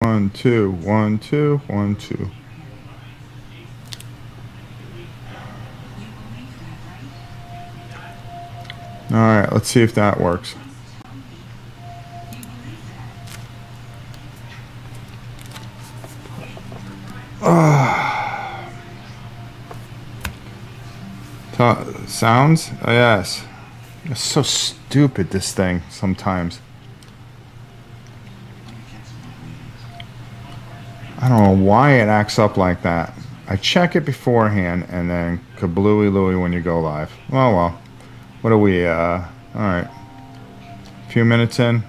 1, 2, 1, 2, 1, 2. All right, let's see if that works. Sounds? Oh, yes. It's so stupid, this thing, sometimes. I don't know why it acts up like that. I check it beforehand, and then kablooey looey when you go live. Oh, well. What are we, alright. A few minutes in.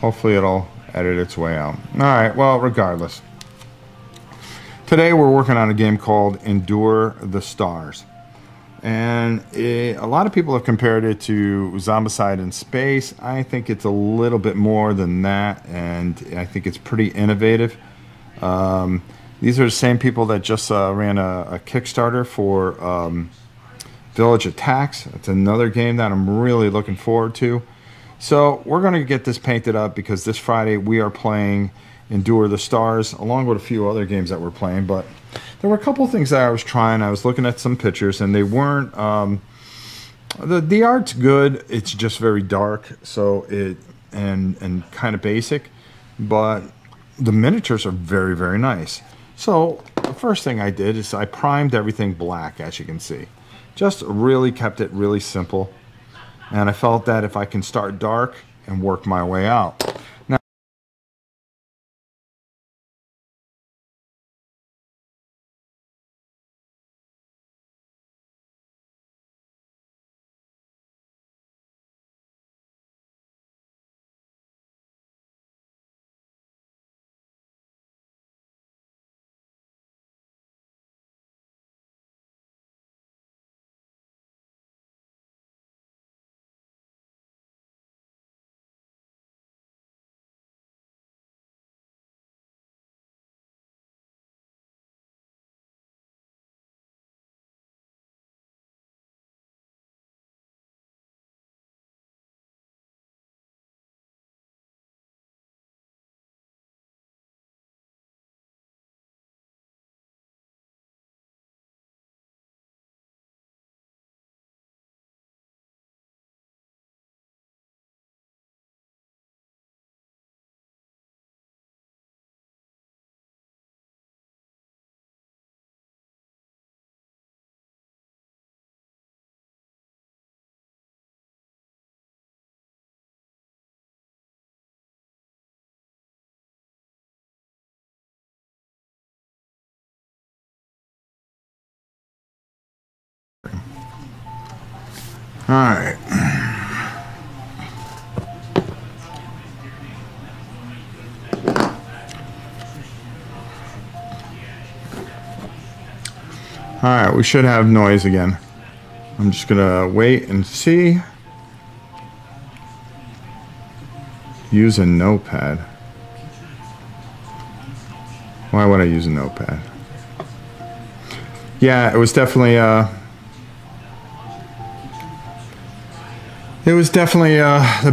Hopefully it'll edit its way out. Alright, well, regardless. Today we're working on a game called Endure the Stars. And a lot of people have compared it to Zombicide in Space. I think it's a little bit more than that, and I think it's pretty innovative. These are the same people that just ran a Kickstarter for Village Attacks. It's another game that I'm really looking forward to. So we're going to get this painted up because this Friday we are playing Endure the Stars, along with a few other games that we're playing. But there were a couple of things that I was trying. I was looking at some pictures, and they weren't... the art's good. It's just very dark, so and kind of basic. But the miniatures are very, very nice. So the first thing I did is I primed everything black, as you can see. Just really kept it really simple. And I felt that if I can start dark and work my way out. Now, all right. All right, we should have noise again. I'm just gonna wait and see. Use a notepad. Why would I use a notepad? Yeah, it was definitely the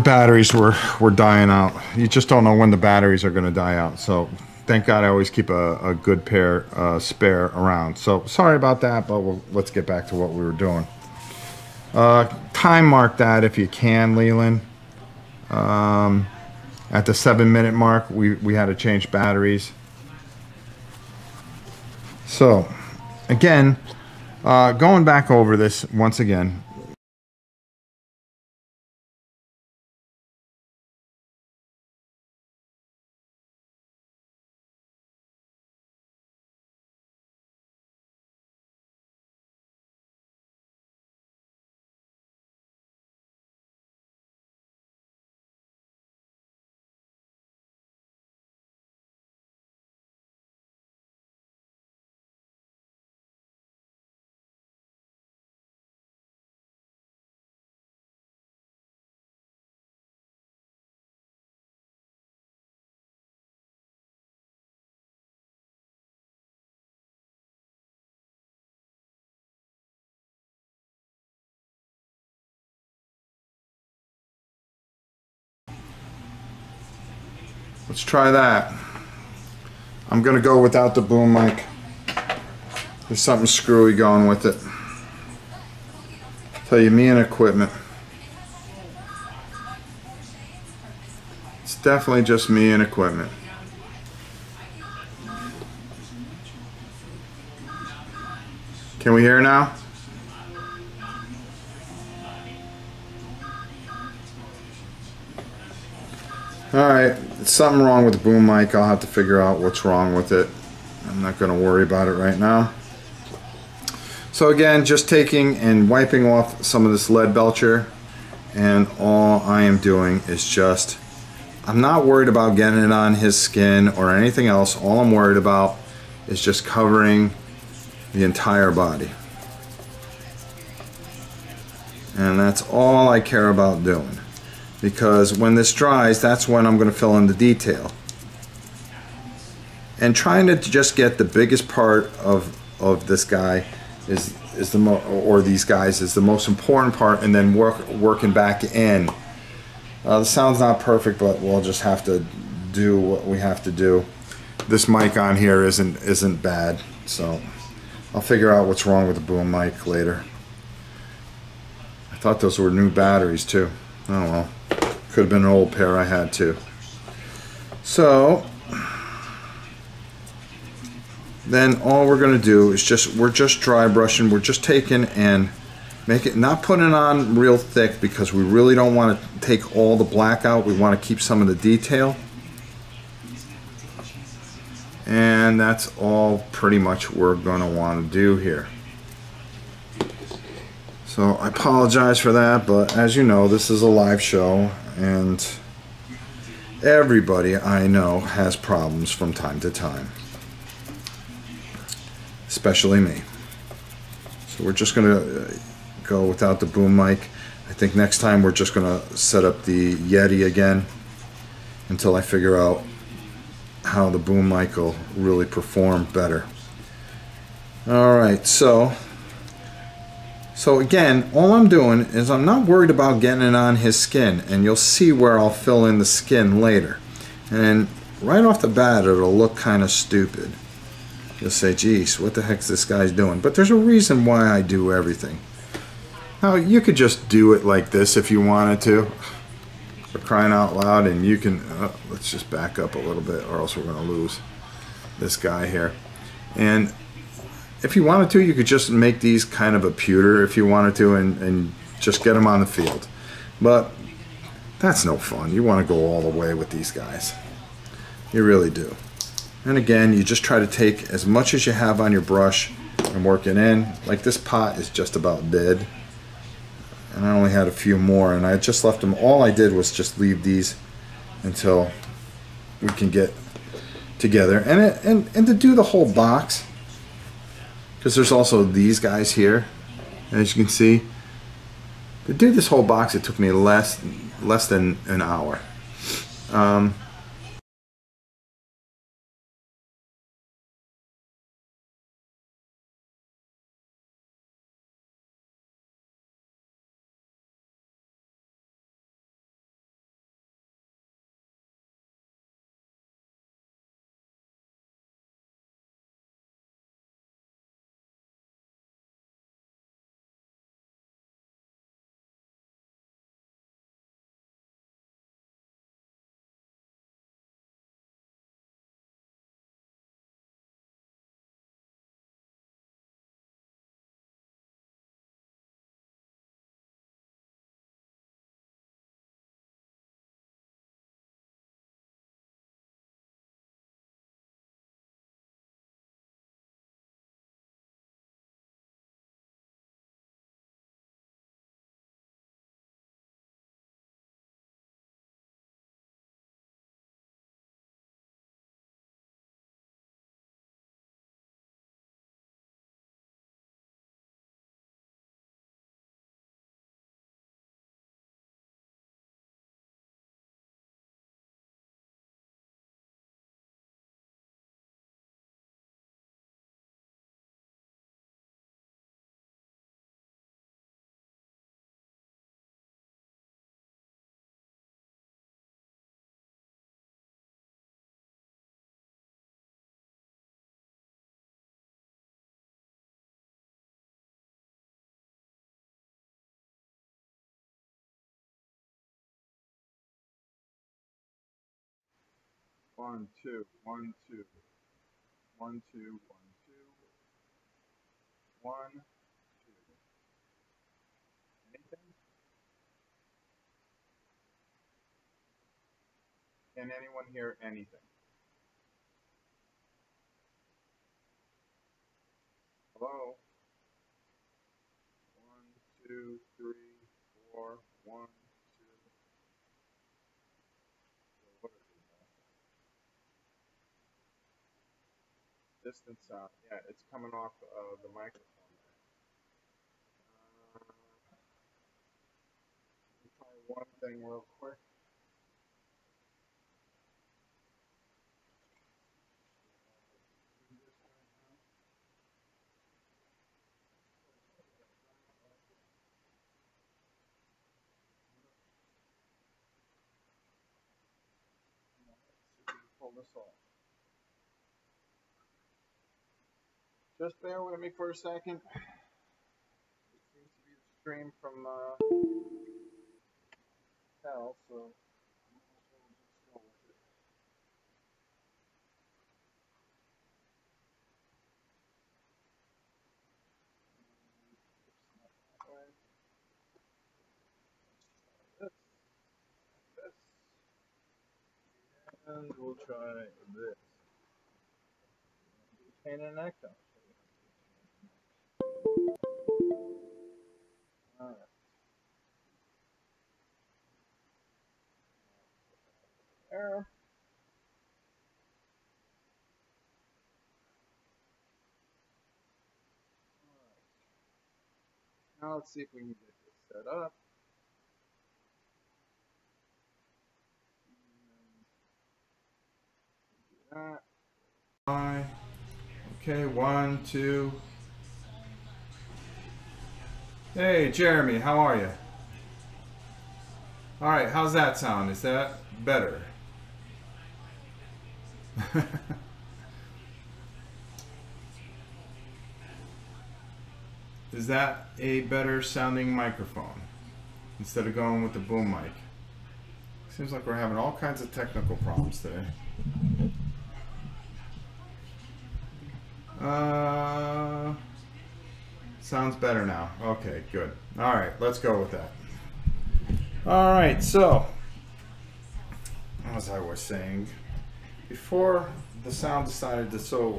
batteries were dying out. You just don't know when the batteries are going to die out. So thank God I always keep a good pair spare around. So sorry about that, but let's get back to what we were doing. Time mark that if you can, Leland. At the 7-minute mark, we had to change batteries. So again, going back over this once again. Let's try that. I'm gonna go without the boom mic. There's something screwy going with it. Tell you, me and equipment. It's definitely just me and equipment. Can we hear now? Alright, something wrong with the boom mic. I'll have to figure out what's wrong with it. I'm not going to worry about it right now. So again, just taking and wiping off some of this lead belcher, and all I am doing is just, I'm not worried about getting it on his skin or anything else. All I'm worried about is just covering the entire body. And that's all I care about doing. Because when this dries, that's when I'm going to fill in the detail. And trying to just get the biggest part of this guy is the these guys is the most important part, and then working back in. The sound's not perfect, but we'll just have to do what we have to do. This mic on here isn't bad, so I'll figure out what's wrong with the boom mic later. I thought those were new batteries too. Oh well. Could have been an old pair I had too. So then all we're going to do is we're just dry brushing. We're just taking and make it, not putting it on real thick, because we really don't want to take all the black out. We want to keep some of the detail. And that's all pretty much we're going to want to do here. So I apologize for that, but as you know, this is a live show, and everybody I know has problems from time to time, especially me. So we're just going to go without the boom mic. I think next time we're just going to set up the Yeti again until I figure out how the boom mic will really perform better. Alright, so again, all I'm doing is I'm not worried about getting it on his skin, and you'll see where I'll fill in the skin later. And right off the bat, it'll look kind of stupid. You'll say, geez, what the heck's this guy's doing? But there's a reason why I do everything. Now, you could just do it like this if you wanted to, for crying out loud, and you can, let's just back up a little bit, or else we're going to lose this guy here. And if you wanted to, you could just make these kind of a pewter if you wanted to, and just get them on the field. But that's no fun. You want to go all the way with these guys. You really do. And again, you just try to take as much as you have on your brush and work it in. Like this pot is just about dead. And I only had a few more, and I just left them. All I did was just leave these until we can get together. And to do the whole box, because there's also these guys here, as you can see. To do this whole box, it took me less than an hour. 1, 2, 1, 2, 1, 2, 1, 2, 1, 2. Anything? Can anyone hear anything? Hello? 1, 2, 3, 4, 1, 2. What is that? Distant sound. Yeah, it's coming off the microphone there. Let me try one thing real quick. Pull this off. Just bear with me for a second. It seems to be the stream from hell, so we'll just go with it. Let's try this. And we'll try this. Pain and neck. Alright. There. Now let's see if we can get this set up. Do that. Hi. Okay, 1, 2. Hey, Jeremy, how are you? All right, how's that sound? Is that better? Is that a better sounding microphone instead of going with the boom mic? Seems like we're having all kinds of technical problems today. Sounds better now. Okay, good. All right, let's go with that. All right, so as I was saying, before the sound decided to so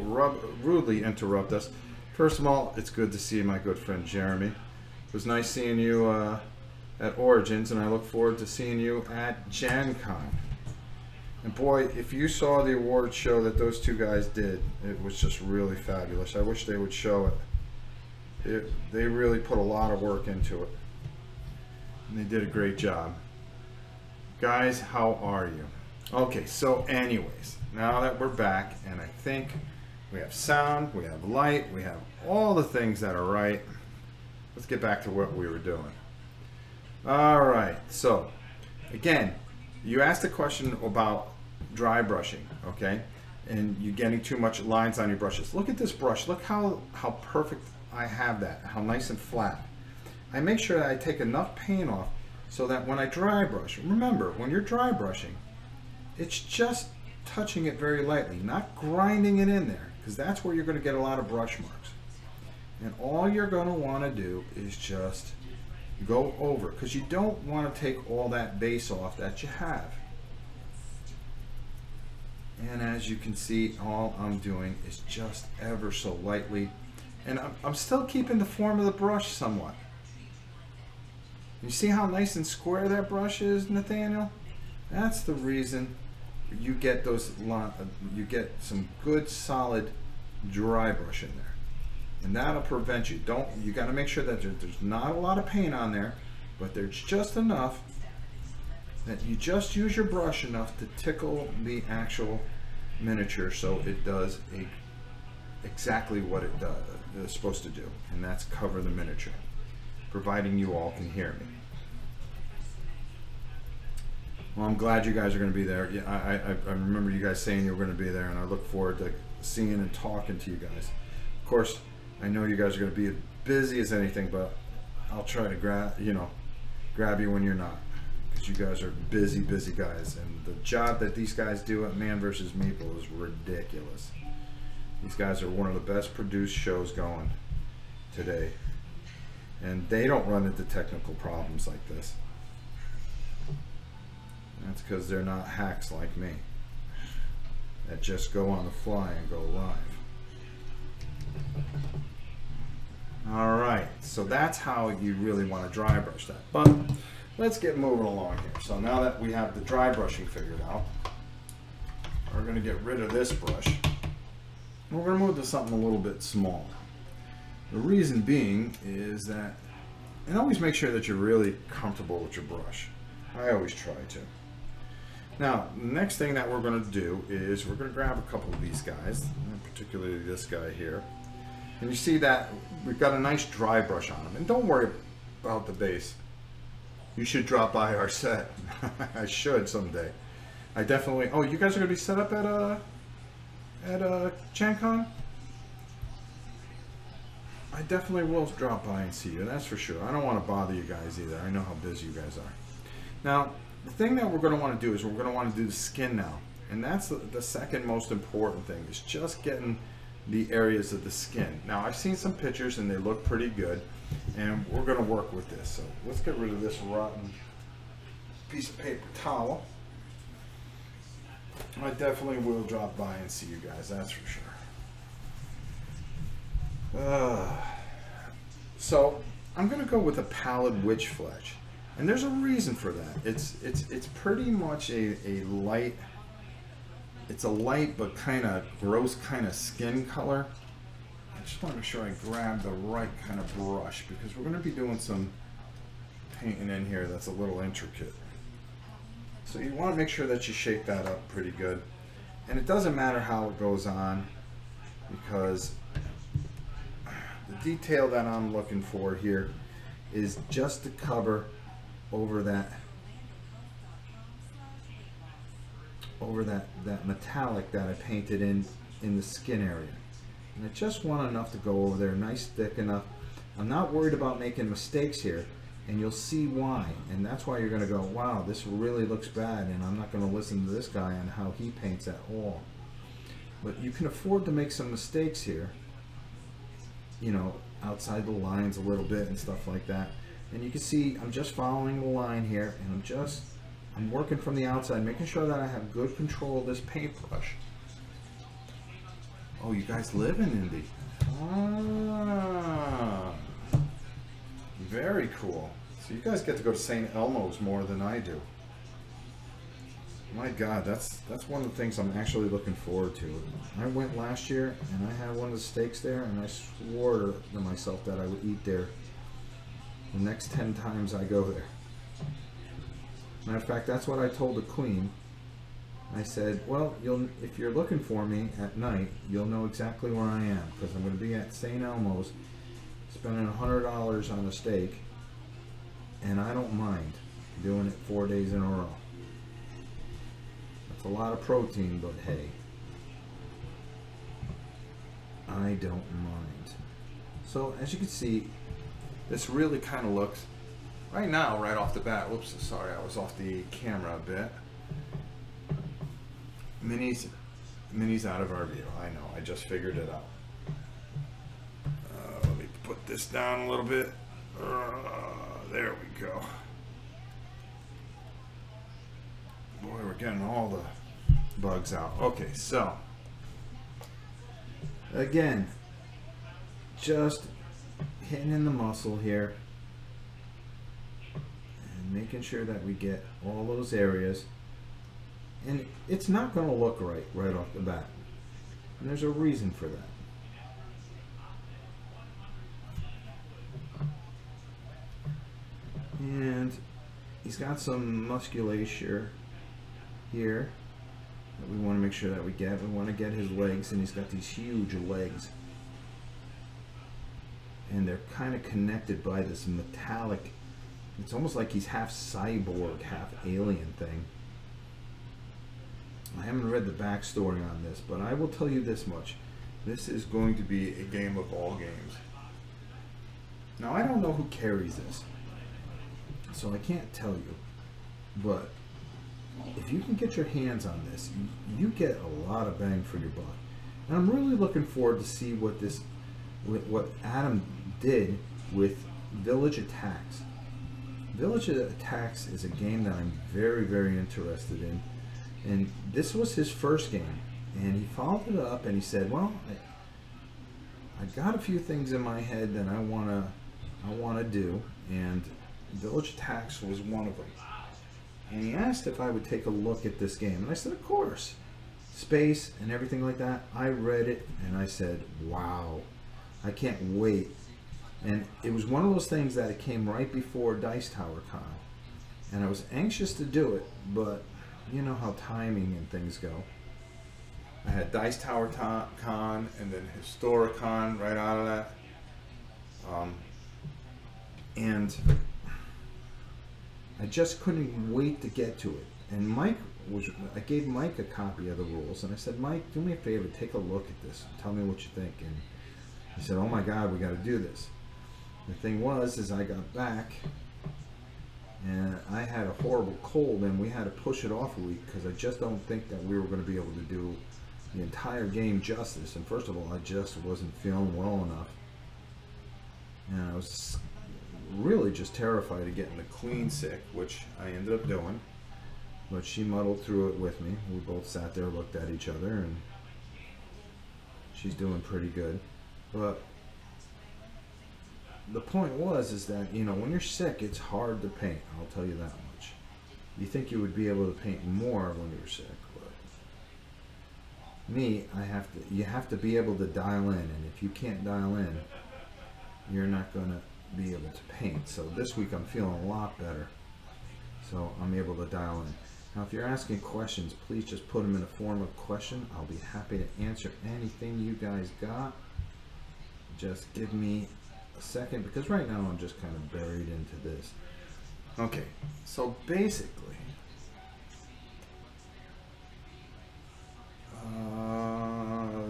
rudely interrupt us, first of all, it's good to see my good friend Jeremy. It was nice seeing you at Origins, and I look forward to seeing you at Gen Con. And boy, if you saw the award show that those two guys did, it was just really fabulous. I wish they would show it. They really put a lot of work into it. And they did a great job. Guys, how are you? Okay, so anyways, now that we're back, and I think we have sound, we have light, we have all the things that are right. Let's get back to what we were doing. All right, so again, you asked a question about dry brushing, okay? And you getting too much lines on your brushes. Look at this brush. Look how perfect I have that, how nice and flat. I make sure that I take enough paint off so that when I dry brush, remember, when you're dry brushing, it's just touching it very lightly, not grinding it in there, because that's where you're going to get a lot of brush marks. And all you're going to want to do is just go over, because you don't want to take all that base off that you have. And as you can see, all I'm doing is just ever so lightly, and I'm still keeping the form of the brush somewhat. You see how nice and square that brush is, Nathaniel? That's the reason you get those. You get some good solid dry brush in there, and that'll prevent you. You got to make sure that there's not a lot of paint on there, but there's just enough that you just use your brush enough to tickle the actual miniature, so it does exactly what it does. It's supposed to do, and that's cover the miniature, providing you all can hear me. Well, I'm glad you guys are going to be there. Yeah, I remember you guys saying you were going to be there, and I look forward to seeing and talking to you guys. Of course, I know you guys are going to be as busy as anything, but I'll try to grab you when you're not, because you guys are busy, busy guys, and the job that these guys do at Man vs. Meeple is ridiculous. These guys are one of the best produced shows going today, and they don't run into technical problems like this. That's because they're not hacks like me that just go on the fly and go live. Alright, so that's how you really want to dry brush that. But let's get moving along here. So now that we have the dry brushing figured out, we're going to get rid of this brush. We're going to move to something a little bit smaller. The reason being is that, and always make sure that you're really comfortable with your brush. I always try to. Now, the next thing that we're going to do is we're going to grab a couple of these guys, particularly this guy here. And you see that we've got a nice dry brush on them. And don't worry about the base. You should drop by our set. I should someday. I definitely. Oh, you guys are going to be set up at ChanCon? I definitely will drop by and see you, that's for sure. I don't want to bother you guys either. I know how busy you guys are. Now, the thing that we're going to want to do is we're going to want to do the skin now. And that's the second most important thing, is just getting the areas of the skin. Now, I've seen some pictures and they look pretty good, and we're going to work with this. So let's get rid of this rotten piece of paper towel. I definitely will drop by and see you guys, that's for sure. So I'm going to go with a pallid witch flesh, and there's a reason for that. It's pretty much a light. It's a light but kind of gross kind of skin color. I just want to make sure I grab the right kind of brush, because we're going to be doing some painting in here that's a little intricate. So you want to make sure that you shake that up pretty good. And it doesn't matter how it goes on, because the detail that I'm looking for here is just to cover over that metallic that I painted in the skin area. And I just want enough to go over there, nice thick enough. I'm not worried about making mistakes here, and you'll see why. And that's why you're going to go, wow, this really looks bad, and I'm not going to listen to this guy on how he paints at all. But you can afford to make some mistakes here, you know, outside the lines a little bit and stuff like that. And you can see I'm just following the line here, and I'm working from the outside, making sure that I have good control of this paintbrush. Oh, you guys live in Indy. Ah, very cool. So you guys get to go to St. Elmo's more than I do. My God, that's one of the things I'm actually looking forward to. I went last year and I had one of the steaks there, and I swore to myself that I would eat there the next 10 times I go there. Matter of fact, that's what I told the Queen. I said, well, if you're looking for me at night, you'll know exactly where I am, because I'm going to be at St. Elmo's spending $100 on a steak, and I don't mind doing it 4 days in a row. That's a lot of protein, but hey, I don't mind. So as you can see, this really kind of looks, right now, right off the bat, whoops, sorry, I was off the camera a bit. Mini's out of our view, I know, I just figured it out. Let me put this down a little bit. There we go. Boy, we're getting all the bugs out. Okay, so again, just hitting in the muscle here and making sure that we get all those areas. And it's not going to look right off the bat, and there's a reason for that. And he's got some musculature here that we want to make sure that we get. We want to get his legs, and he's got these huge legs, and they're kind of connected by this metallic, it's almost like he's half cyborg, half alien thing. I haven't read the backstory on this, but I will tell you this much. This is going to be a game of all games. Now, I don't know who carries this, so I can't tell you. But if you can get your hands on this, you get a lot of bang for your buck. And I'm really looking forward to see what Adam did with Village Attacks. Village Attacks is a game that I'm very, very interested in. And this was his first game. And he followed it up and he said, well, I got a few things in my head that I wanna do, and Village Attacks was one of them. And he asked if I would take a look at this game, and I said, of course. Space and everything like that. I read it and I said, wow, I can't wait. And it was one of those things that it came right before Dice Tower Con, and I was anxious to do it, but you know how timing and things go. I had Dice Tower Con and then Historicon right out of that. And I just couldn't wait to get to it. And I gave Mike a copy of the rules, and I said, Mike, do me a favor, take a look at this, tell me what you think. And he said, oh my God, we got to do this. The thing was, I got back, and I had a horrible cold, and we had to push it off a week because I just don't think that we were going to be able to do the entire game justice. And first of all, I just wasn't feeling well enough, and I was really just terrified of getting the queen sick, which I ended up doing, but she muddled through it with me. We both sat there, looked at each other, and she's doing pretty good. But the point was that, you know, when you're sick, it's hard to paint, I'll tell you that much. You think you would be able to paint more when you're sick, but me, you have to be able to dial in, and if you can't dial in, you're not going to be able to paint. So this week I'm feeling a lot better, so I'm able to dial in. Now if you're asking questions, please just put them in a form of question. I'll be happy to answer anything you guys got. Just give me a second, because right now I'm just kind of buried into this. Okay, so basically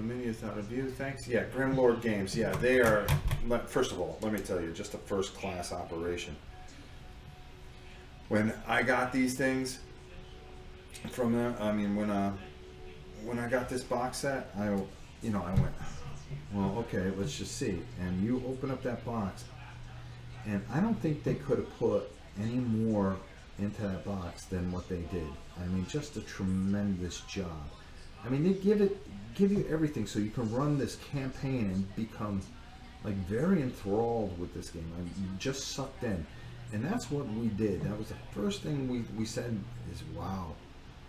minions out of view, thanks. Yeah, Grimlord Games. Yeah, they are, first of all, let me tell you, just a first class operation. When I got these things from them, I mean, when I got this box set, I went, well, okay, let's just see. And you open up that box, and I don't think they could have put any more into that box than what they did. I mean, just a tremendous job. I mean, they give you everything so you can run this campaign and become like very enthralled with this game. I'm just sucked in, and that's what we did. That was the first thing we said is, wow,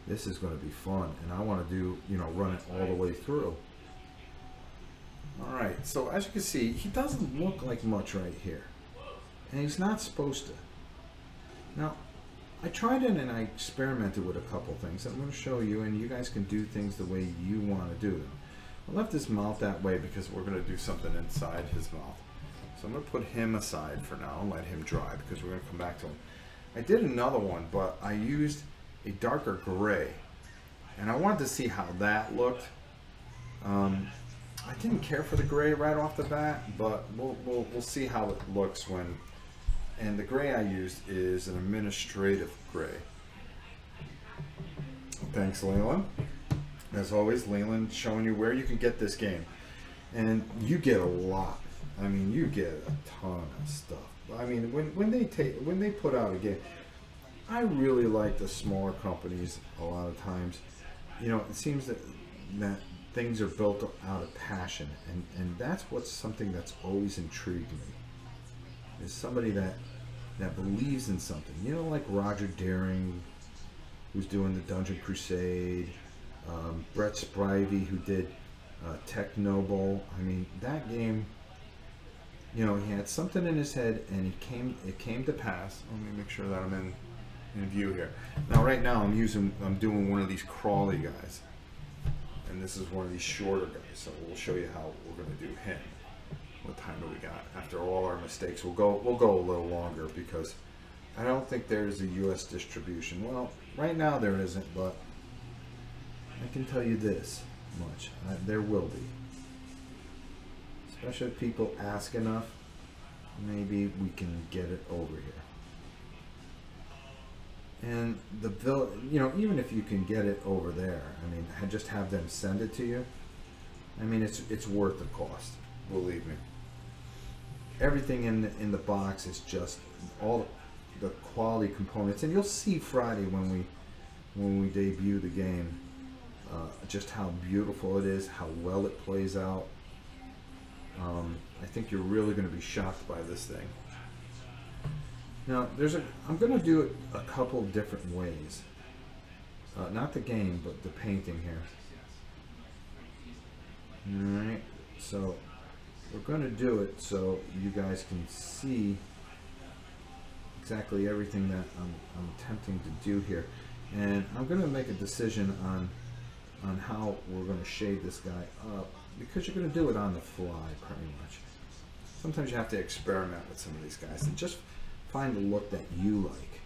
this is going to be fun, and I want to do, you know, run it all the way through. All right, so as you can see, he doesn't look like much right here, and he's not supposed to. Now, I tried it and I experimented with a couple things. I'm going to show you, and you guys can do things the way you want to do them. I left his mouth that way because we're going to do something inside his mouth. So I'm going to put him aside for now and let him dry, because we're going to come back to him. I did another one, but I used a darker gray, and I wanted to see how that looked. I didn't care for the gray right off the bat, but we'll see how it looks when. And the gray I used is an administrative gray. Thanks, Leland. As always, Leland showing you where you can get this game. And you get a lot. I mean, you get a ton of stuff. I mean, when they put out a game, I really like the smaller companies a lot of times. You know, it seems that things are built out of passion, and that's something that's always intrigued me. Is somebody that believes in something. You know, like Roger Daring, who's doing the Dungeon Crusade, Brett Spivey, who did Tech Noble. I mean, that game, you know, he had something in his head, and it came to pass. Let me make sure that I'm in view here. Now, right now, I'm doing one of these crawly guys, and this is one of these shorter guys. So we'll show you how we're going to do him. What time do we got? After all our mistakes, we'll go a little longer, because I don't think there's a U.S. distribution. Well, right now there isn't, but I can tell you this much: there will be. Especially if people ask enough, maybe we can get it over here. And even if you can get it over there, I mean, just have them send it to you. I mean, it's worth the cost, believe me. Everything in the box is just all the quality components, and you'll see Friday when we debut the game, just how beautiful it is, how well it plays out. I think you're really going to be shocked by this thing. Now, I'm going to do it a couple different ways. Not the game, but the painting here. Alright, so we're going to do it so you guys can see exactly everything that I'm attempting to do here. And I'm going to make a decision on how we're going to shade this guy up, because you're going to do it on the fly pretty much. Sometimes you have to experiment with some of these guys and just find the look that you like.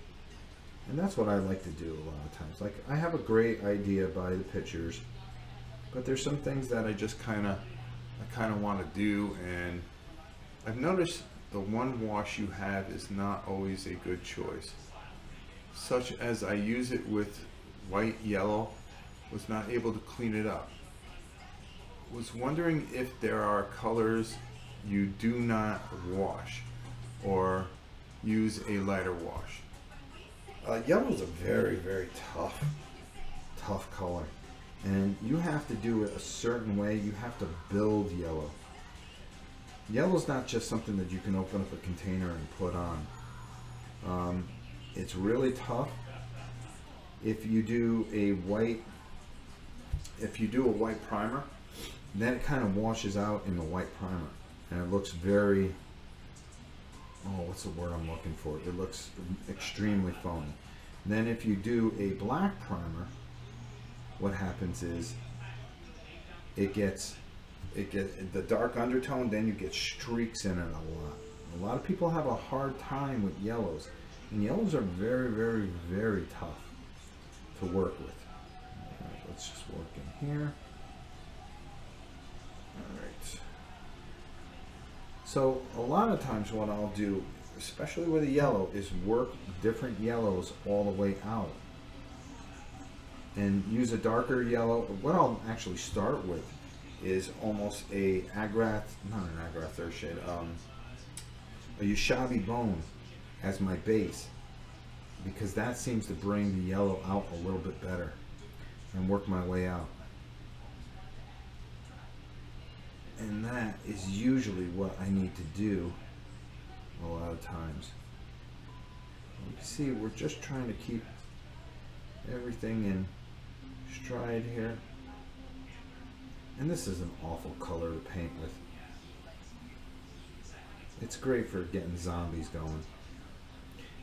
And that's what I like to do a lot of times. Like, I have a great idea by the pictures, but there's some things that I just kind of want to do, and I've noticed the one wash you have is not always a good choice. Such as I use it with white yellow, was not able to clean it up. Was wondering if there are colors you do not wash or use a lighter wash. Yellow is a very, very tough color, and you have to do it a certain way. You have to build yellow. Yellow's not just something that you can open up a container and put on. It's really tough. If you do a white primer, then it kind of washes out in the white primer, and it looks very, what's the word I'm looking for? It looks extremely foamy. And then if you do a black primer, what happens is it gets the dark undertone, then you get streaks in it a lot. A lot of people have a hard time with yellows, and yellows are very, very, very tough to work with. All right, let's just work in here. All right. So a lot of times what I'll do, especially with a yellow, is work different yellows all the way out and use a darker yellow. What I'll actually start with is almost a third shade, a Ushabi bone as my base, because that seems to bring the yellow out a little bit better, and work my way out. And that is usually what I need to do a lot of times. You can see we're just trying to keep everything in stride here. And this is an awful color to paint with. It's great for getting zombies going.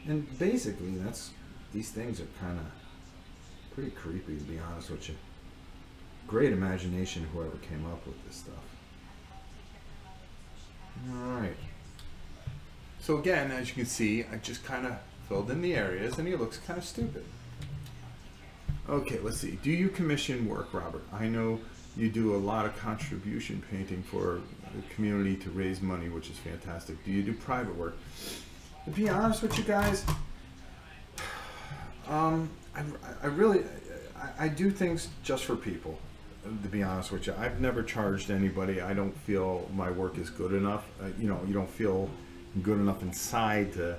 And basically, these things are kind of pretty creepy, to be honest with you. Great imagination, whoever came up with this stuff. Alright. So again, as you can see, I just kind of filled in the areas, and he looks kind of stupid. Okay, let's see. Do you commission work, Robert? I know you do a lot of contribution painting for the community to raise money, which is fantastic. Do you do private work? To be honest with you guys, I do things just for people, to be honest with you. I've never charged anybody. I don't feel my work is good enough. You don't feel good enough inside to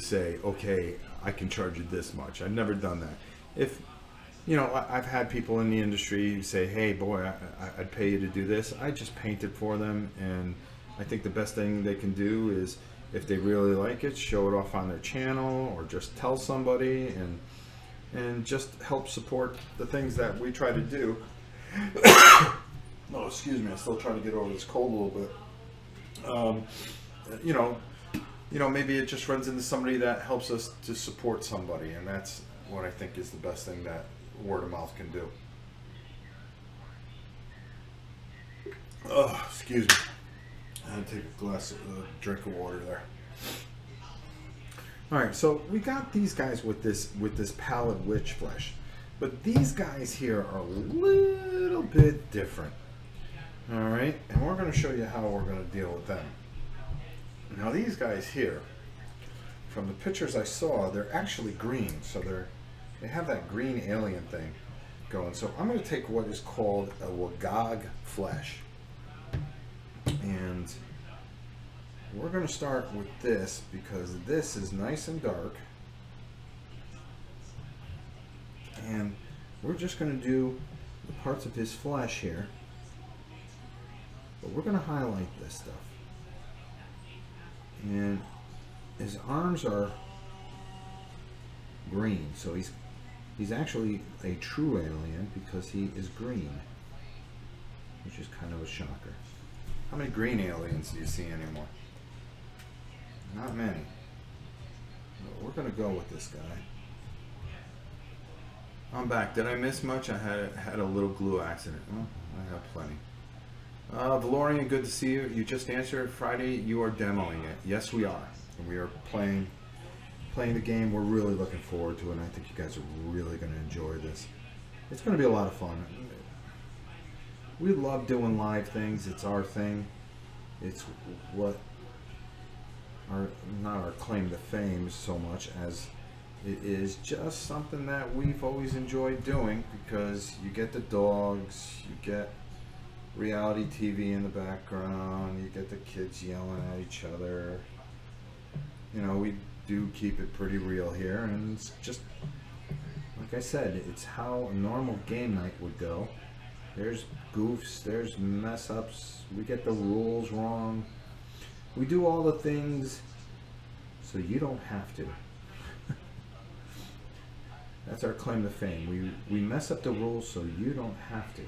say, okay, I can charge you this much. I've never done that. If I've had people in the industry say, hey boy, I'd pay you to do this. I just paint it for them, and I think the best thing they can do is, if they really like it, show it off on their channel, or just tell somebody, and just help support the things that we try to do. Oh, excuse me, I'm still trying to get over this cold a little bit. Maybe it just runs into somebody that helps us to support somebody, and that's what I think is the best thing that word of mouth can do. Oh, excuse me. I had to take a drink of water there. All right, so we got these guys with this pallid witch flesh, but these guys here are a little bit different. All right, and we're going to show you how we're going to deal with them. Now these guys here, from the pictures I saw, they're actually green. So they have that green alien thing going. So I'm going to take what is called a Wagag flesh. And we're going to start with this because this is nice and dark. And we're just going to do the parts of his flesh here. But we're going to highlight this stuff. And his arms are green, so he's actually a true alien because he is green, which is kind of a shocker. How many green aliens do you see anymore? Not many. But we're going to go with this guy. I'm back. Did I miss much? I had a little glue accident. Well, I have plenty. Valorian, good to see you. You just answered Friday. You are demoing it. Yes, we are. And we are playing the game. We're really looking forward to it. And I think you guys are really going to enjoy this. It's going to be a lot of fun. We love doing live things. It's our thing. It's what not our claim to fame so much as it is just something that we've always enjoyed doing because you get the dogs, you get reality TV in the background, you get the kids yelling at each other. You know, we do keep it pretty real here, and it's just, like I said, it's how a normal game night would go. There's goofs, there's mess ups, we get the rules wrong. We do all the things so you don't have to. That's our claim to fame. We mess up the rules so you don't have to.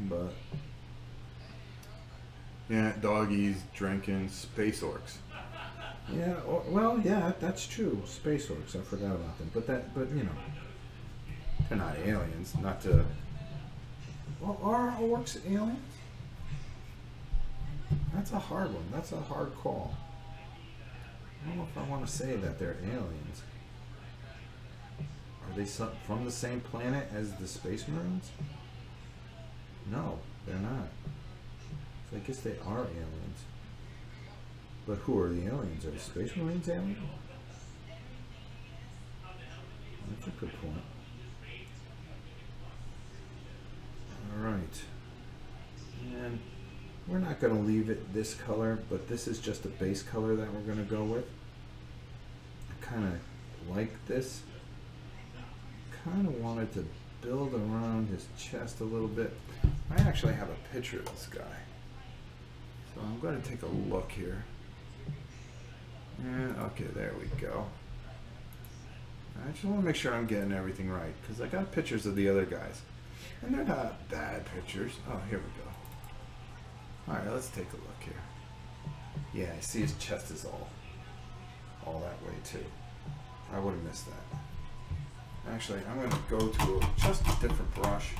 But yeah, doggies drinking space orcs. Yeah, well, yeah, that's true. Space orcs, I forgot about them. But you know, they're not aliens. Not to. Well, are orcs aliens? That's a hard one. That's a hard call. I don't know if I want to say that they're aliens. Are they from the same planet as the Space Marines? No, they're not. So I guess they are aliens. But who are the aliens? Are the Space Marines aliens? That's a good point. Alright. And we're not going to leave it this color, but this is just a base color that we're going to go with. I kind of like this. Kind of wanted to build around his chest a little bit. I actually have a picture of this guy. So I'm going to take a look here. And okay, there we go. I just want to make sure I'm getting everything right, because I got pictures of the other guys. And they're not bad pictures. Oh, here we go. Alright, let's take a look here. Yeah, I see his chest is all that way too. I would have missed that. Actually, I'm going to go to just a different brush.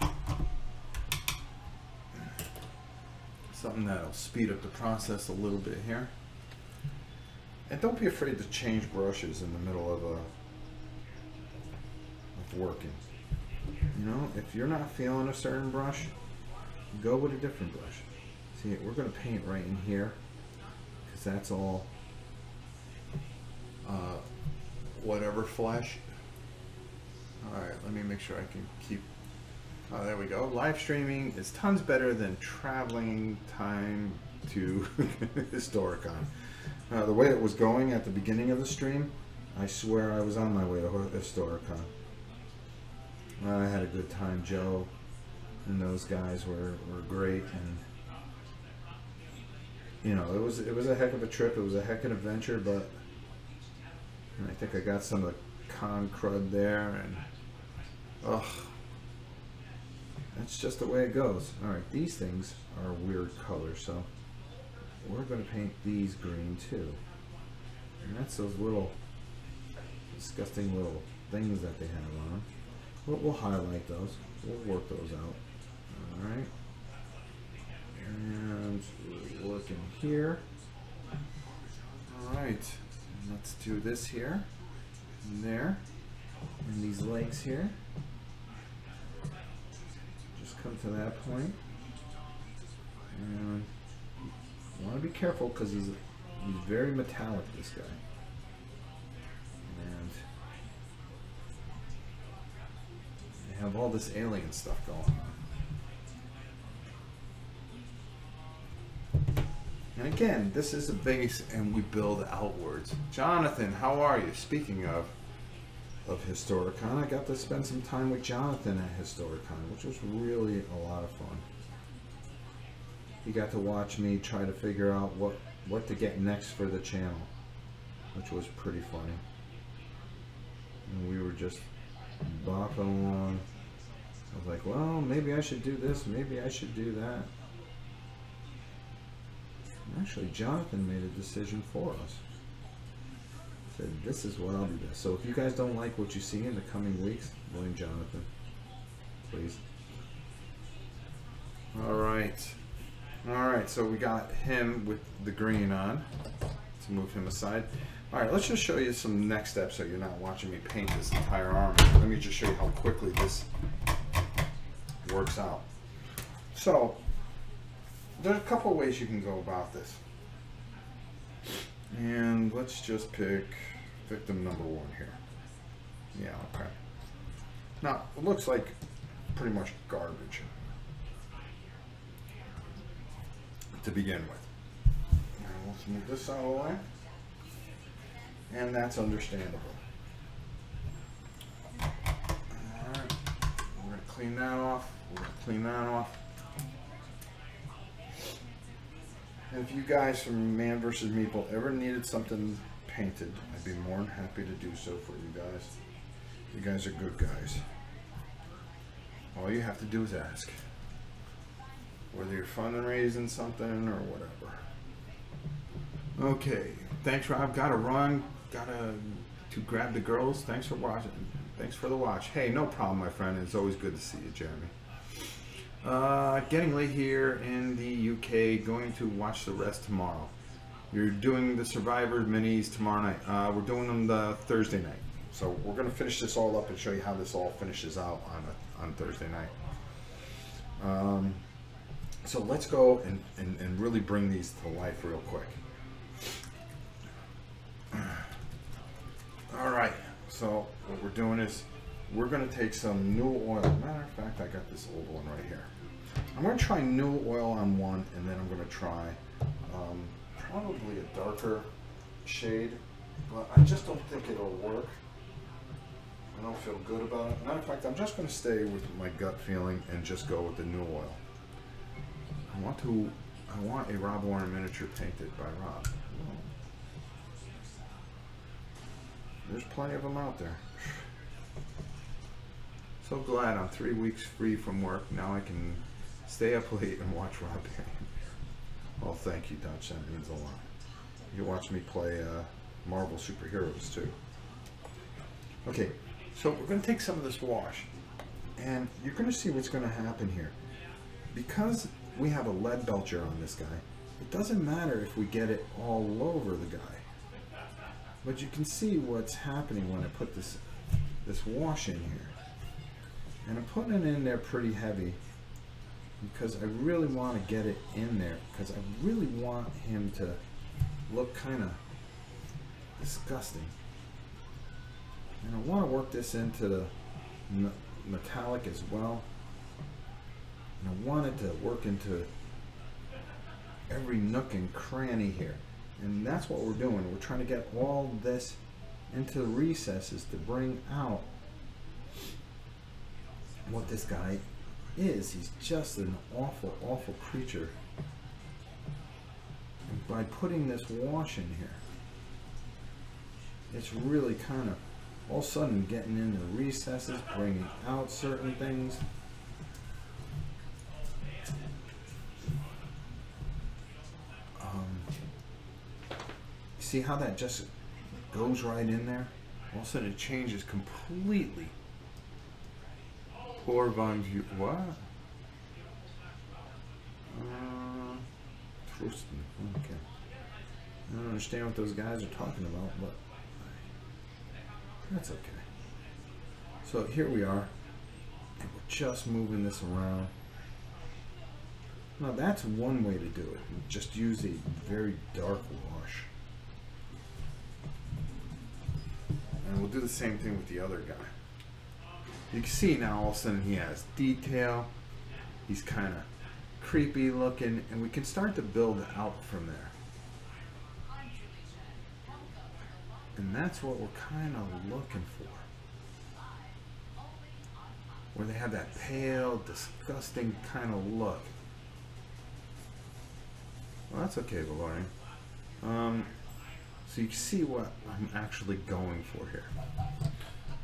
Something that'll speed up the process a little bit here. And don't be afraid to change brushes in the middle of working. You know, if you're not feeling a certain brush, go with a different brush. See, we're going to paint right in here because that's all whatever flesh. Alright, let me make sure I can keep. Oh, there we go. Live streaming is tons better than traveling time to Historicon. The way it was going at the beginning of the stream, I swear I was on my way to Historicon. I had a good time. Joe and those guys were great, and you know, it was a heck of a trip. It was a heck of an adventure, but I think I got some of the con crud there, and ugh, that's just the way it goes. All right, these things are weird colors, so we're going to paint these green too. And that's those little disgusting little things that they have on. We'll highlight those. We'll work those out. All right. And we're working here. All right. Let's do this here and there, and these legs here. Just come to that point. And you want to be careful because He's very metallic, this guy. And they have all this alien stuff going on. And again, this is a base and we build outwards. Jonathan, how are you? Speaking of Historicon, I got to spend some time with Jonathan at Historicon, which was really a lot of fun. He got to watch me try to figure out what to get next for the channel, which was pretty funny. And we were just bopping along. I was like, well, maybe I should do this, maybe I should do that. And actually, Jonathan made a decision for us. Said, this is what I'll do this. So if you guys don't like what you see in the coming weeks, blame Jonathan, please. Alright, so we got him with the green on. Let's move him aside. Alright, let's just show you some next steps so you're not watching me paint this entire army. Let me just show you how quickly this works out. So, there's a couple of ways you can go about this. And let's just pick victim number 1 here. Yeah, okay. Now, it looks like pretty much garbage to begin with. Now, let's move this out of the way. And that's understandable. Alright, we're going to clean that off. We're going to clean that off. And if you guys from Man vs. Meeple ever needed something painted, I'd be more than happy to do so for you guys. You guys are good guys. All you have to do is ask. Whether you're fundraising something or whatever. Okay, thanks Rob. Gotta run. Gotta to grab the girls. Thanks for watching. Thanks for the watch. Hey, no problem, my friend. It's always good to see you, Jeremy. Getting late here in the UK, going to watch the rest tomorrow. You're doing the Survivor minis tomorrow night. We're doing them the Thursday night. So we're going to finish this all up and show you how this all finishes out on Thursday night. So let's go and really bring these to life real quick. Alright, so what we're doing is we're going to take some new oil. Matter of fact, I got this old one right here. I'm going to try new oil on one, and then I'm going to try probably a darker shade, but I just don't think it'll work. I don't feel good about it. Matter of fact, I'm just going to stay with my gut feeling and just go with the new oil. I want a Rob Warren miniature painted by Rob. There's plenty of them out there. So glad I'm 3 weeks free from work. Now I can stay up late and watch Rob paint. Well, thank you, Dutch. That means a lot. You watch me play Marvel superheroes too. Okay, so we're going to take some of this wash, and you're going to see what's going to happen here. Because we have a lead belcher on this guy, it doesn't matter if we get it all over the guy. But you can see what's happening when I put this wash in here. And I'm putting it in there pretty heavy because I really want to get it in there, because I really want him to look kind of disgusting. And I want to work this into the metallic as well. And I want it to work into every nook and cranny here. And that's what we're doing. We're trying to get all this into the recesses to bring out what this guy is. He's just an awful, awful creature. And by putting this wash in here, it's really kind of all of a sudden getting in the recesses, bringing out certain things. See how that just goes right in there? All of a sudden it changes completely. Poor Von View. What? Trusting. Okay. I don't understand what those guys are talking about, but that's okay. So here we are, and we're just moving this around. Now that's one way to do it. Just use a very dark wash. do the same thing with the other guy. You can see now all of a sudden he has detail. He's kind of creepy looking, and we can start to build out from there. And that's what we're kind of looking for. Where they have that pale, disgusting kind of look. Well, that's okay, Valori. So you can see what I'm actually going for here.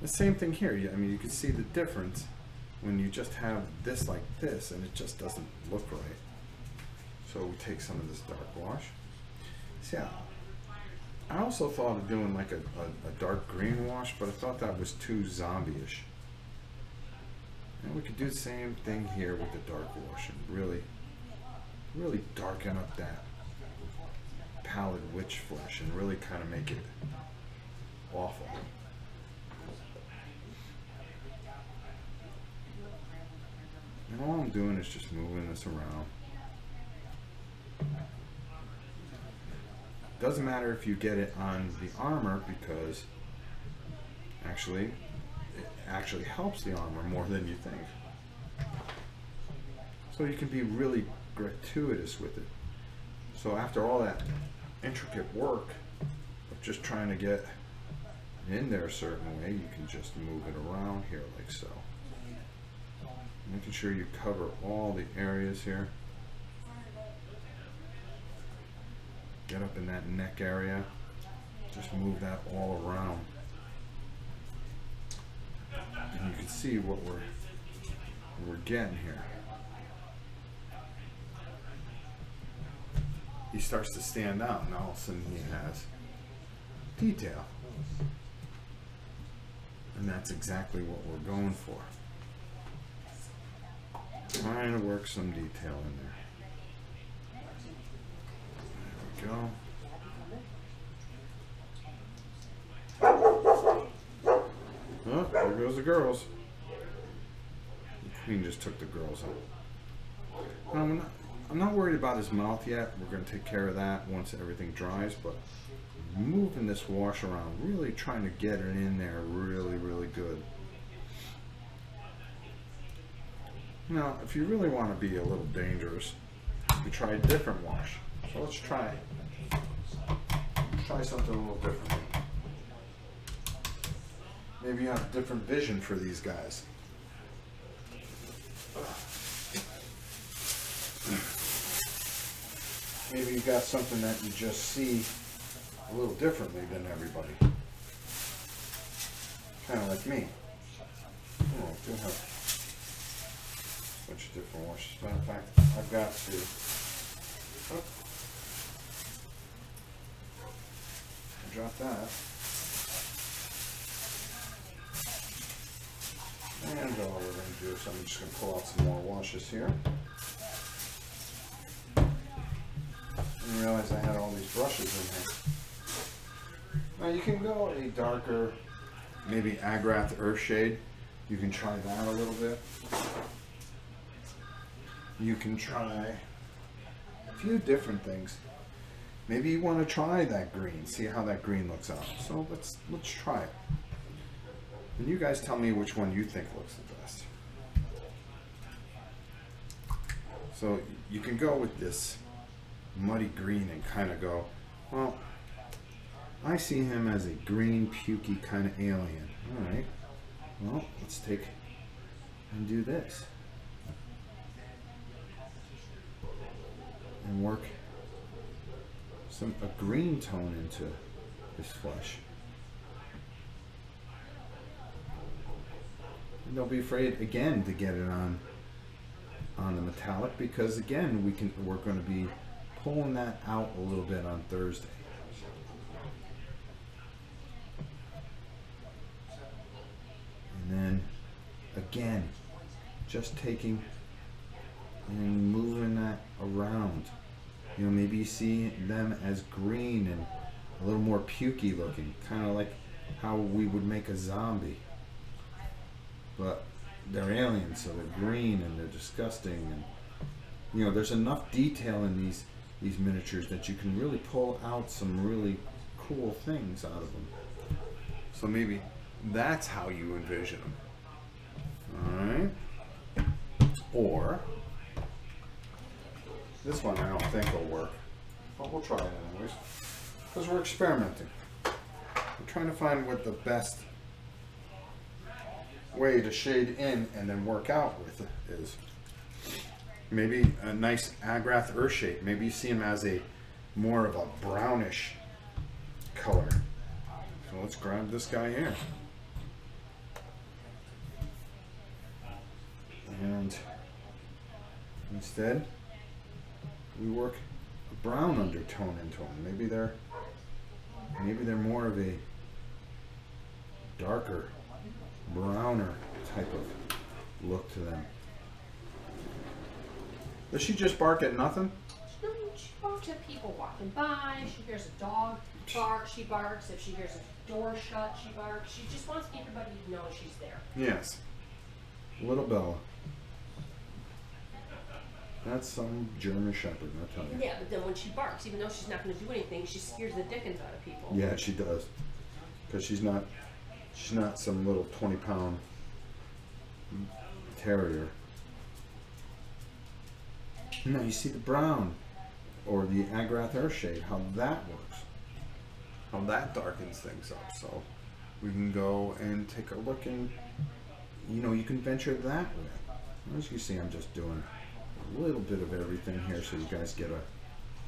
The same thing here. I mean, you can see the difference when you just have this like this, and it just doesn't look right. So we take some of this dark wash. See, I also thought of doing like a dark green wash, but I thought that was too zombie-ish. And we could do the same thing here with the dark wash and really darken up that pallid witch flesh and really kind of make it awful. And all I'm doing is just moving this around. Doesn't matter if you get it on the armor, because actually it actually helps the armor more than you think. So you can be really gratuitous with it. So after all that intricate work of just trying to get it in there a certain way, you can just move it around here like so. Making sure you cover all the areas here. Get up in that neck area. Just move that all around. And you can see what we're getting here. He starts to stand out, and all of a sudden he has detail. And that's exactly what we're going for. Trying to work some detail in there. There we go. Oh, there goes the girls. The queen just took the girls out. I'm not worried about his mouth yet. We're going to take care of that once everything dries, but moving this wash around, really trying to get it in there really, really good. Now, if you really want to be a little dangerous, you could try a different wash. So let's try it. Try something a little different. Maybe you have a different vision for these guys. Maybe you got something that you just see a little differently than everybody. Kind of like me. Oh, I do have a bunch of different washes. Matter of fact, I've got to. Oh, drop that. And all we're going to do is I'm just going to pull out some more washes here. And realize I had all these brushes in here. Now you can go a darker, maybe Agrath Earthshade. You can try that a little bit. You can try a few different things. Maybe you want to try that green, see how that green looks out. So let's try it. And you guys tell me which one you think looks the best. So you can go with this muddy green and kind of go, well, I see him as a green, pukey kind of alien. All right, well, let's take and do this. And work a green tone into his flesh. And don't be afraid again to get it on the metallic, because again we're going to be pulling that out a little bit on Thursday. And then again, just taking and moving that around. You know, maybe you see them as green and a little more pukey looking, kind of like how we would make a zombie. But they're aliens, so they're green and they're disgusting. And you know, there's enough detail in these miniatures that you can really pull out some really cool things out of them. So maybe that's how you envision them. All right. Or this one I don't think will work, but we'll try it anyways, because we're experimenting. We're trying to find what the best way to shade in and then work out with it is. Maybe a nice Agrath earth shade. Maybe you see him as a more of a brownish color. So let's grab this guy here. And instead, we work a brown undertone into them. Maybe they're more of a darker, browner type of look to them. Does she just bark at nothing? She barks at people walking by. She hears a dog bark, she barks. If she hears a door shut, she barks. She just wants everybody to know she's there. Yes. Little Bella. That's some German Shepherd, I'll tell you. Yeah, but then when she barks, even though she's not going to do anything, she scares the dickens out of people. Yeah, she does. Because she's not some little 20-pound terrier. Now you see the brown or the Agrath Earthshade, how that works, how that darkens things up. So we can go and take a look, and you can venture that way. As you see, I'm just doing a little bit of everything here so you guys get a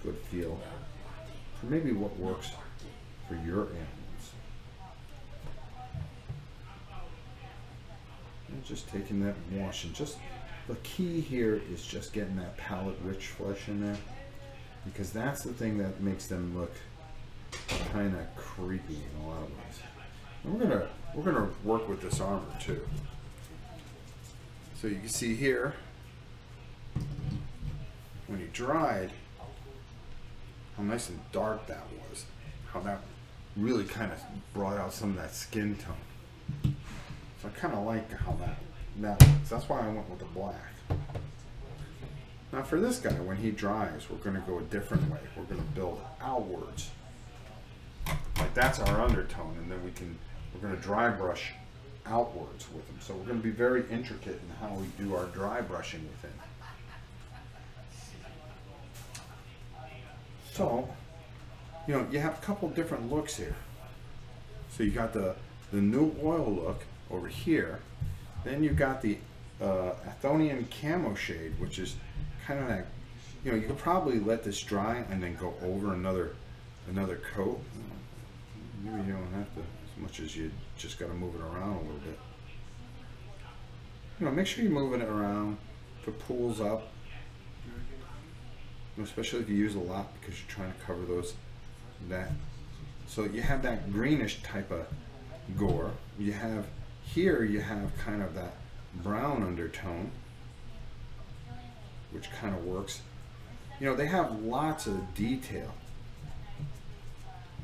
good feel for maybe what works for your animals. And just taking that wash, and just the key here is just getting that palette rich flesh in there, because that's the thing that makes them look kind of creepy in a lot of ways. And we're gonna work with this armor too. So you can see here when he dried, how nice and dark that was. How that really kind of brought out some of that skin tone. So I kind of like how that looks. That's why I went with the black. Now for this guy, when he dries, we're going to go a different way. We're going to build outwards. Like that's our undertone, and then we're going to dry brush outwards with him. So we're going to be very intricate in how we do our dry brushing with him. So, you have a couple different looks here. So you got the new oil look over here. Then you got the Athonian camo shade, which is kind of like, you could probably let this dry and then go over another coat. Maybe you don't have to, as much as you just got to move it around a little bit. Make sure you're moving it around if it pulls up. Especially if you use a lot, because you're trying to cover that. So you have that greenish type of gore. You have kind of that brown undertone, which kind of works. They have lots of detail.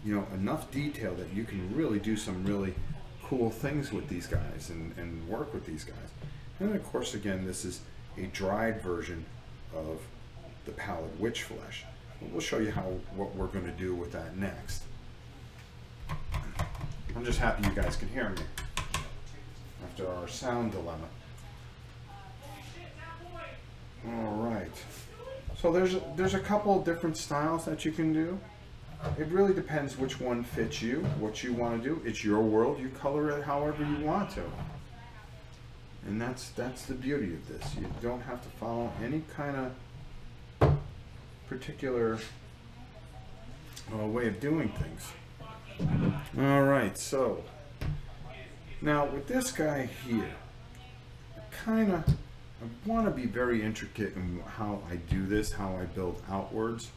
Enough detail that you can really do some really cool things with these guys and work with these guys. And of course, again, this is a dried version of the pallid witch flesh. We'll show you what we're going to do with that next. I'm just happy you guys can hear me after our sound dilemma. All right. So there's a couple of different styles that you can do. It really depends which one fits you, what you want to do. It's your world. You color it however you want to. And that's the beauty of this. You don't have to follow any kind of particular way of doing things. All right, so now with this guy here, I want to be very intricate in how I do this, how I build outwards.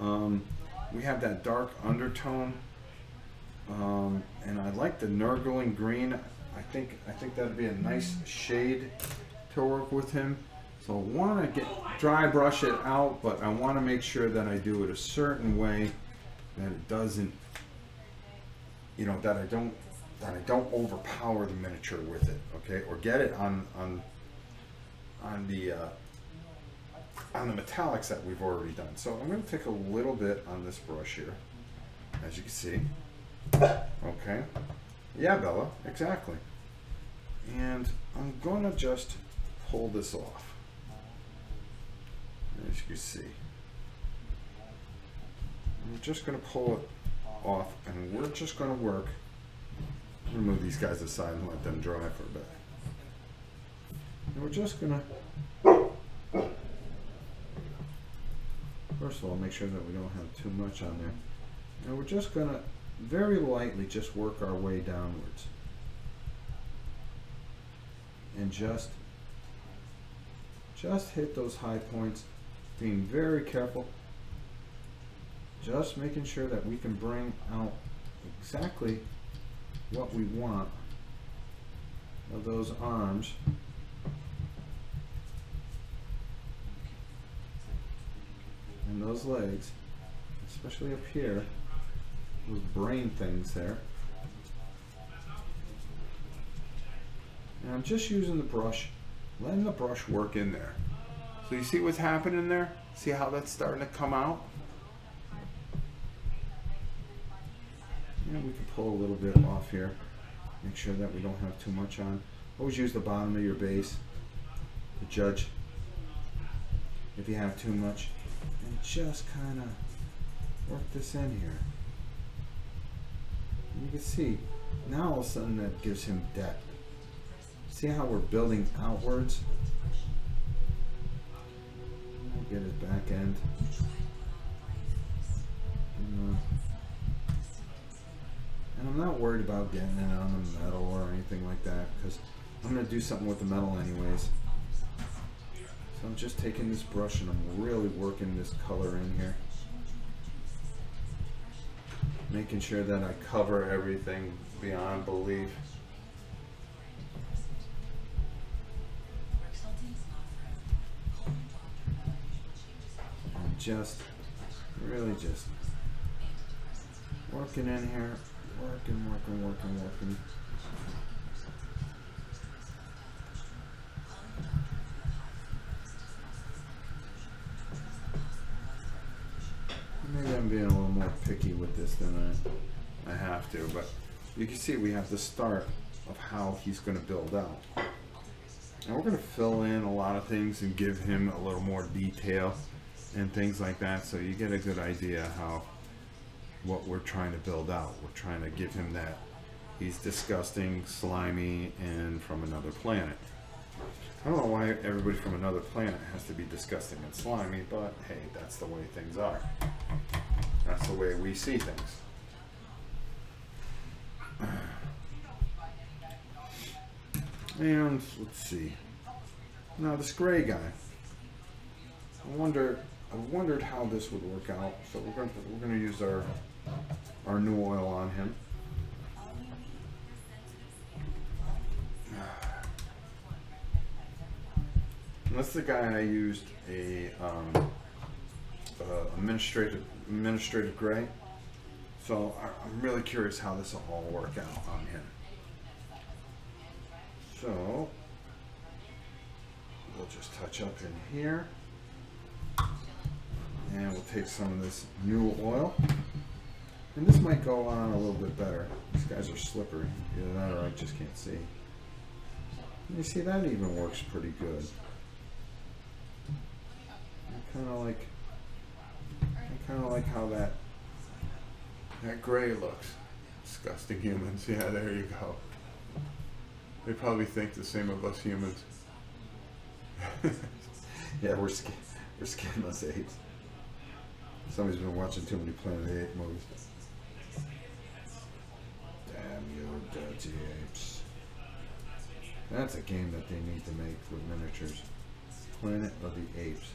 We have that dark undertone, and I like the Nurgling green. I think that'd be a nice shade to work with him. So I want to dry brush it out, but I want to make sure that I do it a certain way that it doesn't, that I don't overpower the miniature with it, okay, or get it on the metallics that we've already done. So I'm going to take a little bit on this brush here, as you can see. Okay, Yeah, Bella, exactly. And I'm gonna just pull this off. As you can see. I'm just gonna pull it off, and we're just gonna work. I'm gonna move these guys aside and let them dry for a bit. And we're just gonna, first of all, make sure that we don't have too much on there. And we're just gonna very lightly just work our way downwards. And just hit those high points, being very careful. Just making sure that we can bring out exactly what we want of those arms. And those legs, especially up here, those brain things there. And I'm just using the brush, letting the brush work in there. So you see what's happening there? See how that's starting to come out? And we can pull a little bit off here. Make sure that we don't have too much on. Always use the bottom of your base to judge if you have too much. And just kind of work this in here. And you can see, now all of a sudden that gives him depth. See how we're building outwards? We'll get his back end. And I'm not worried about getting it on the metal or anything like that, because I'm going to do something with the metal anyways. So I'm just taking this brush and I'm really working this color in here. Making sure that I cover everything beyond belief. And just, really just working in here. Working. Maybe I'm being a little more picky with this than I have to, but you can see we have the start of how he's going to build out. And we're going to fill in a lot of things and give him a little more detail and things like that, so you get a good idea how what we're trying to build out. We're trying to give him that he's disgusting, slimy, and from another planet. I don't know why everybody from another planet has to be disgusting and slimy, but hey, that's the way things are. That's the way we see things. And let's see. Now this gray guy. I wondered how this would work out. So we're going to use our new oil on him. And that's the guy I used a administrative gray. So I'm really curious how this will all work out on him. So we'll just touch up in here. And we'll take some of this new oil. And this might go on a little bit better. These guys are slippery. Either that or I just can't see. And you see, that even works pretty good. I kind of like how that gray looks. Disgusting humans. Yeah, there you go. They probably think the same of us humans. Yeah, we're skinless apes. Somebody's been watching too many Planet of the Apes movies. Damn you, dirty apes. That's a game that they need to make with miniatures. Planet of the Apes.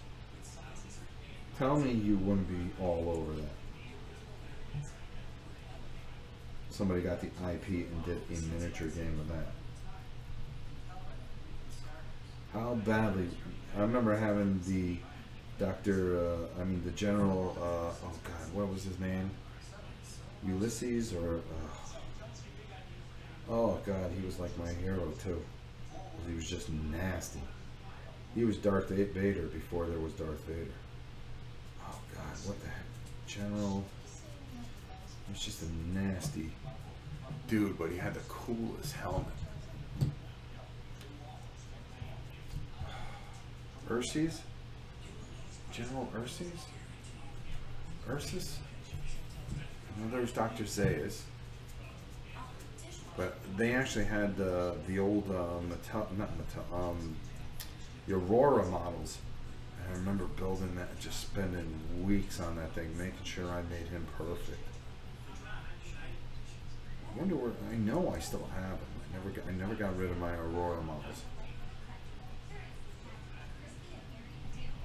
Tell me you wouldn't be all over that. Somebody got the IP and did a miniature game of that. How badly... I remember having the the General, oh God, what was his name? Ulysses, or, oh God, he was like my hero too. He was just nasty. He was Darth Vader before there was Darth Vader. Oh God, what the heck? General, he was just a nasty Dude, but he had the coolest helmet. Urses? General Urses? Ursus? No, there was Dr. Zayas. But they actually had the old the Aurora models. And I remember building that, just spending weeks on that thing, making sure I made him perfect. I wonder where, I know I still have them. I never got rid of my Aurora models.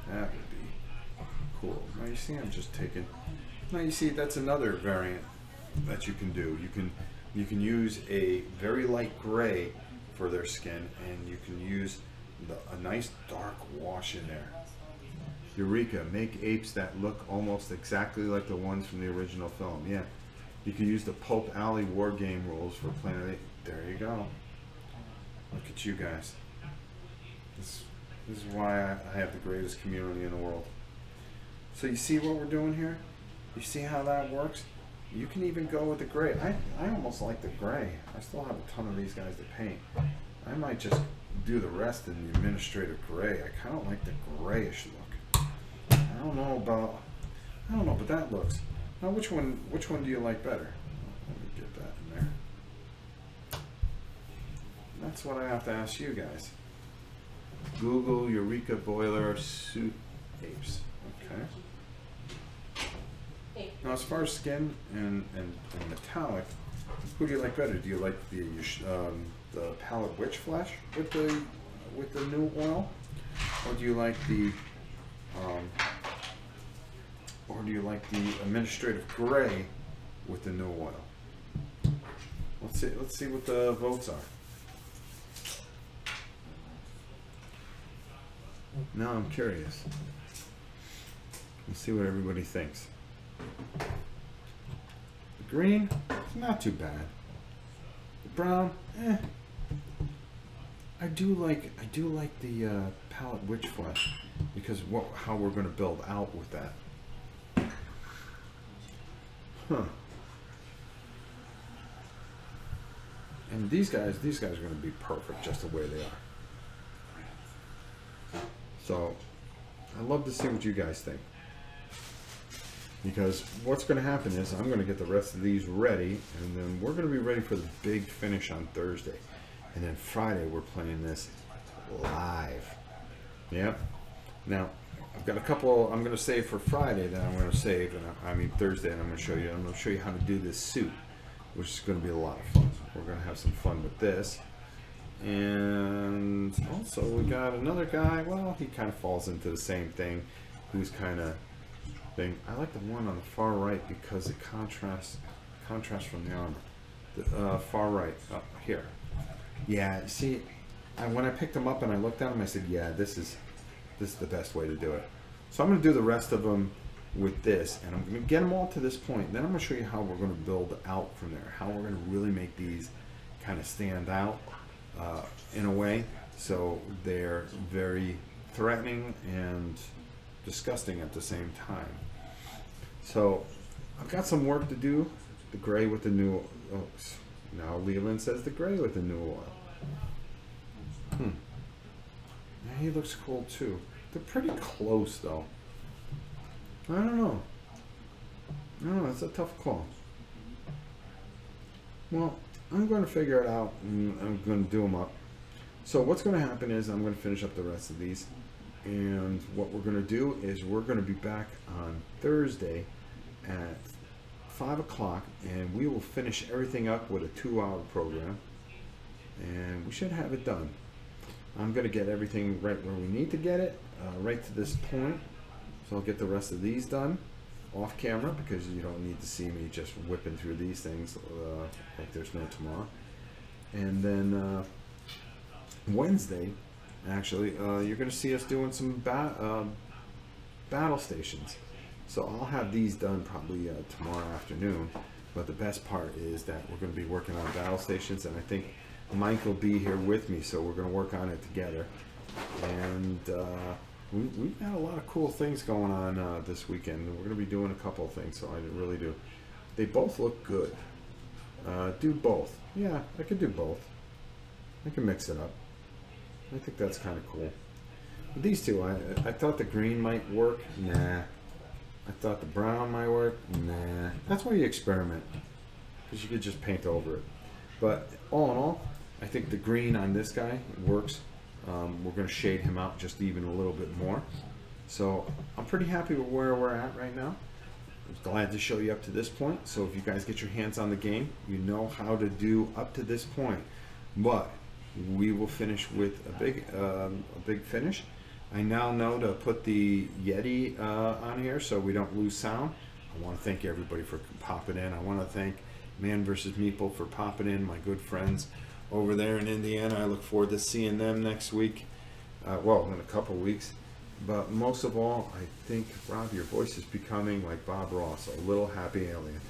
That would be cool. Now you see I'm just taking, now you see that's another variant that you can do. You can use a very light gray for their skin, and you can use a nice dark wash in there. Eureka, make apes that look almost exactly like the ones from the original film. Yeah, you can use the Pope Alley war game rules for Planet 8. There you go. Look at you guys. This is why I have the greatest community in the world. So you see what we're doing here? You see how that works? You can even go with the gray. I almost like the gray. I still have a ton of these guys to paint. I might just do the rest in the administrative gray. I kind of like the grayish look. I don't know, but that looks. Now which one do you like better? Let me get that in there. That's what I have to ask you guys. Google Eureka Boiler Suit Apes. Okay. Now, as far as skin and metallic, who do you like better? Do you like the Pallid Witch Flesh with the new oil, or do you like the administrative gray with the new oil? Let's see what the votes are. Now I'm curious. Let's see what everybody thinks. The green, not too bad. The brown, I do like the Pallid Witch Flesh, because how we're going to build out with that. Huh. And these guys are going to be perfect just the way they are. So, I'd love to see what you guys think. Because what's going to happen is I'm going to get the rest of these ready, and then we're going to be ready for the big finish on Thursday. And then Friday we're playing this live. Yep. Now, I've got a couple I'm going to save for Friday that I'm going to save, and I mean Thursday, and I'm going to show you how to do this suit, which is going to be a lot of fun. We're going to have some fun with this. And also we got another guy, well, he kind of falls into the same thing, who's kind of thing. I like the one on the far right because it contrasts from the armor. The far right, up here. Yeah, see, when I picked them up and I looked at them, I said, yeah, this is the best way to do it. So I'm going to do the rest of them with this, and I'm going to get them all to this point. Then I'm going to show you how we're going to build out from there, how we're going to really make these kind of stand out in a way, so they're very threatening and disgusting at the same time. So I've got some work to do. The gray with the new, now Leland says the gray with the new oil. Yeah, he looks cool too. They're pretty close though. I don't know. It's a tough call. Well, I'm going to figure it out, and I'm going to do them up. So what's going to happen is I'm going to finish up the rest of these, and what we're going to do is we're going to be back on Thursday at 5 o'clock, and we will finish everything up with a 2-hour program, and we should have it done. I'm going to get everything right where we need to get it, right to this point, so I'll get the rest of these done off camera, because you don't need to see me just whipping through these things like there's no tomorrow. And then Wednesday, actually, you're going to see us doing some battle stations. So I'll have these done probably tomorrow afternoon, but the best part is that we're going to be working on battle stations, and I think Mike will be here with me, so we're going to work on it together. And we've got a lot of cool things going on this weekend. We're going to be doing a couple of things, so I really do. They both look good. do both. Yeah, I could do both. I can mix it up. I think that's kind of cool. But these two, I thought the green might work. Nah. I thought the brown might work. Nah. That's why you experiment, because you could just paint over it. But all in all, I think the green on this guy works. We're going to shade him out just even a little bit more. So I'm pretty happy with where we're at right now. I'm glad to show you up to this point. So if you guys get your hands on the game, you know how to do up to this point. But we will finish with a big finish. I now know to put the Yeti on here so we don't lose sound. I want to thank everybody for popping in. I want to thank Man vs. Meeple for popping in, my good friends over there in Indiana. I look forward to seeing them next week. Well, in a couple weeks. But most of all, I think, Rob, your voice is becoming like Bob Ross, a little happy alien.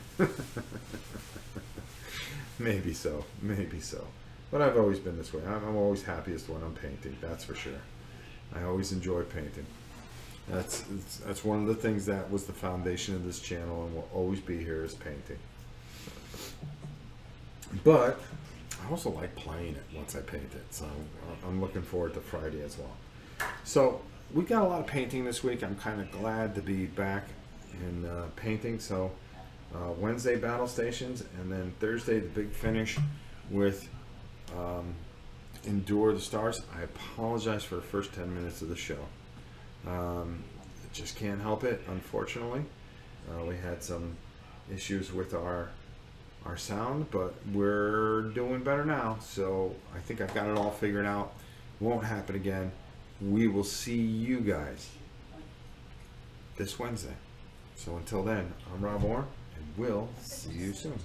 Maybe so, maybe so. But I've always been this way. I'm always happiest when I'm painting, that's for sure. I always enjoy painting. That's one of the things that was the foundation of this channel and will always be here is painting. But I also like playing it once I paint it, so I'm looking forward to Friday as well. So we got a lot of painting this week. I'm kind of glad to be back in painting. So Wednesday battle stations, and then Thursday the big finish with Endure the Stars. I apologize for the first 10 minutes of the show. Just can't help it, unfortunately. We had some issues with our sound, but we're doing better now. So I think I've got it all figured out. Won't happen again. We will see you guys this Wednesday. So until then, I'm Rob Orr, and we'll see you soon.